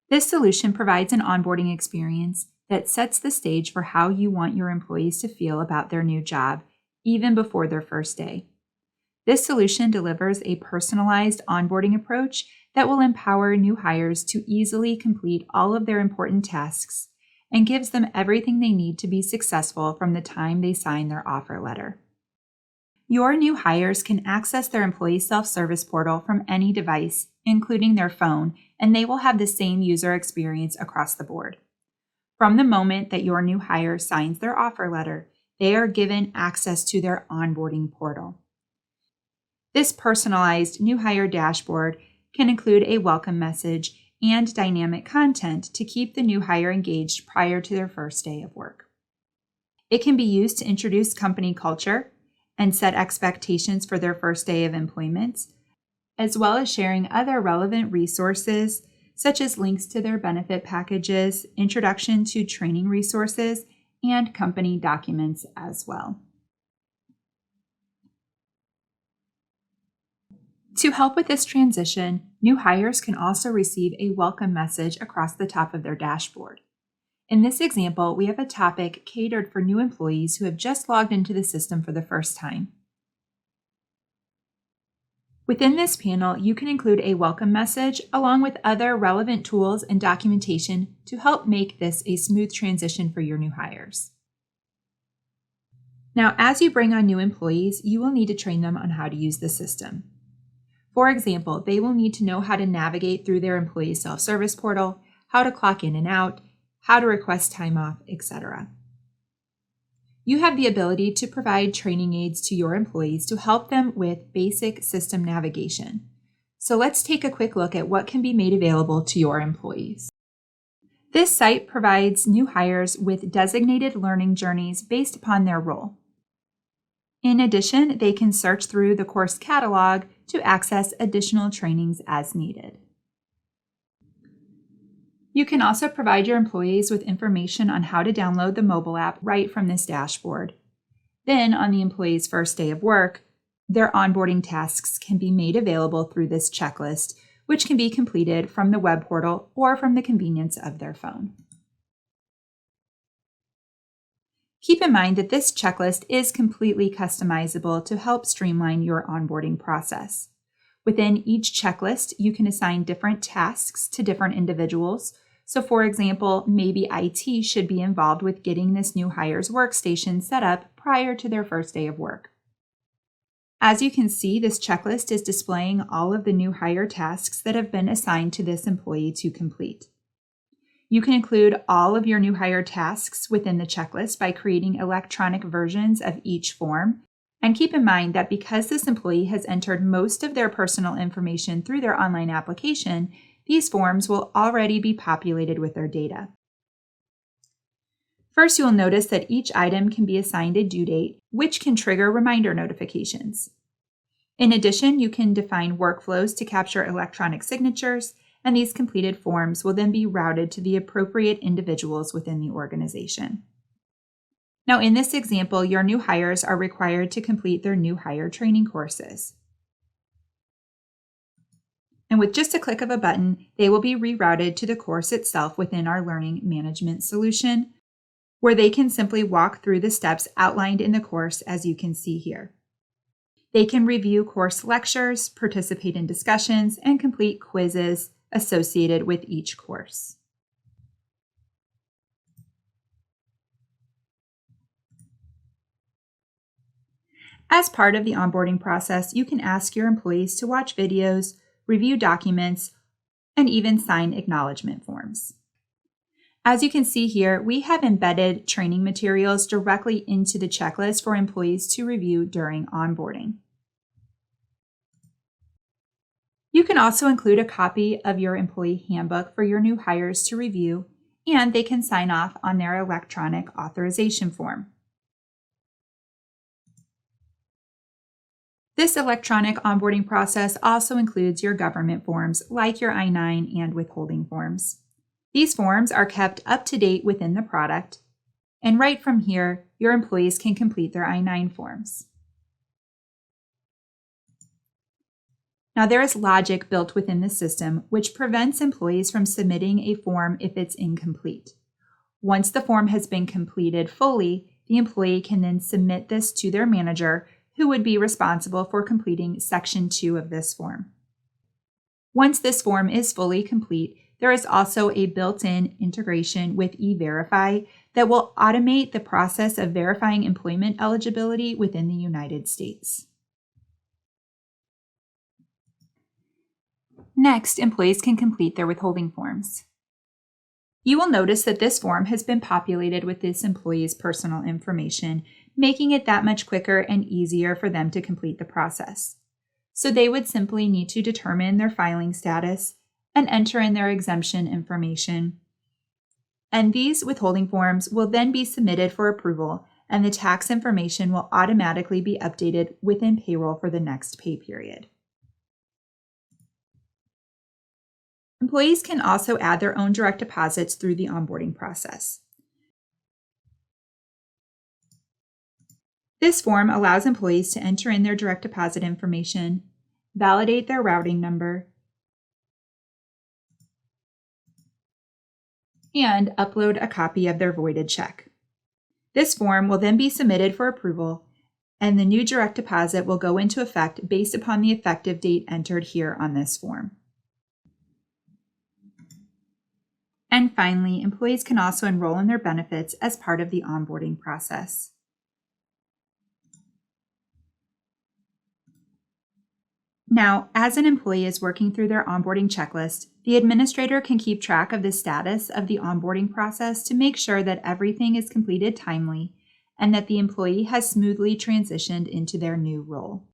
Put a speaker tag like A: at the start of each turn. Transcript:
A: This solution provides an onboarding experience that sets the stage for how you want your employees to feel about their new job, even before their first day. This solution delivers a personalized onboarding approach that will empower new hires to easily complete all of their important tasks and gives them everything they need to be successful from the time they sign their offer letter. Your new hires can access their employee self-service portal from any device, including their phone, and they will have the same user experience across the board. From the moment that your new hire signs their offer letter, they are given access to their onboarding portal. This personalized new hire dashboard can include a welcome message and dynamic content to keep the new hire engaged prior to their first day of work. It can be used to introduce company culture and set expectations for their first day of employment, as well as sharing other relevant resources such as links to their benefit packages, introduction to training resources, and company documents as well. To help with this transition, new hires can also receive a welcome message across the top of their dashboard. In this example, we have a topic catered for new employees who have just logged into the system for the first time. Within this panel, you can include a welcome message along with other relevant tools and documentation to help make this a smooth transition for your new hires. Now, as you bring on new employees, you will need to train them on how to use the system. For example, they will need to know how to navigate through their employee self-service portal, how to clock in and out, how to request time off, etc. You have the ability to provide training aids to your employees to help them with basic system navigation. So let's take a quick look at what can be made available to your employees. This site provides new hires with designated learning journeys based upon their role. In addition, they can search through the course catalog to access additional trainings as needed. You can also provide your employees with information on how to download the mobile app right from this dashboard. Then, on the employee's first day of work, their onboarding tasks can be made available through this checklist, which can be completed from the web portal or from the convenience of their phone. Keep in mind that this checklist is completely customizable to help streamline your onboarding process. Within each checklist, you can assign different tasks to different individuals. So for example, maybe IT should be involved with getting this new hire's workstation set up prior to their first day of work. As you can see, this checklist is displaying all of the new hire tasks that have been assigned to this employee to complete. You can include all of your new hire tasks within the checklist by creating electronic versions of each form. And keep in mind that because this employee has entered most of their personal information through their online application, these forms will already be populated with their data. First, you will notice that each item can be assigned a due date, which can trigger reminder notifications. In addition, you can define workflows to capture electronic signatures, and these completed forms will then be routed to the appropriate individuals within the organization. Now, in this example, your new hires are required to complete their new hire training courses. And with just a click of a button, they will be rerouted to the course itself within our learning management solution, where they can simply walk through the steps outlined in the course as you can see here. They can review course lectures, participate in discussions, and complete quizzes associated with each course. As part of the onboarding process, you can ask your employees to watch videos, review documents, and even sign acknowledgement forms. As you can see here, we have embedded training materials directly into the checklist for employees to review during onboarding. You can also include a copy of your employee handbook for your new hires to review, and they can sign off on their electronic authorization form. This electronic onboarding process also includes your government forms like your I-9 and withholding forms. These forms are kept up to date within the product, and right from here, your employees can complete their I-9 forms. Now, there is logic built within the system which prevents employees from submitting a form if it's incomplete. Once the form has been completed fully, the employee can then submit this to their manager, who would be responsible for completing Section 2 of this form. Once this form is fully complete, there is also a built-in integration with E-Verify that will automate the process of verifying employment eligibility within the United States. Next, employees can complete their withholding forms. You will notice that this form has been populated with this employee's personal information, making it that much quicker and easier for them to complete the process. So they would simply need to determine their filing status and enter in their exemption information. And these withholding forms will then be submitted for approval, and the tax information will automatically be updated within payroll for the next pay period. Employees can also add their own direct deposits through the onboarding process. This form allows employees to enter in their direct deposit information, validate their routing number, and upload a copy of their voided check. This form will then be submitted for approval, and the new direct deposit will go into effect based upon the effective date entered here on this form. And finally, employees can also enroll in their benefits as part of the onboarding process. Now, as an employee is working through their onboarding checklist, the administrator can keep track of the status of the onboarding process to make sure that everything is completed timely and that the employee has smoothly transitioned into their new role.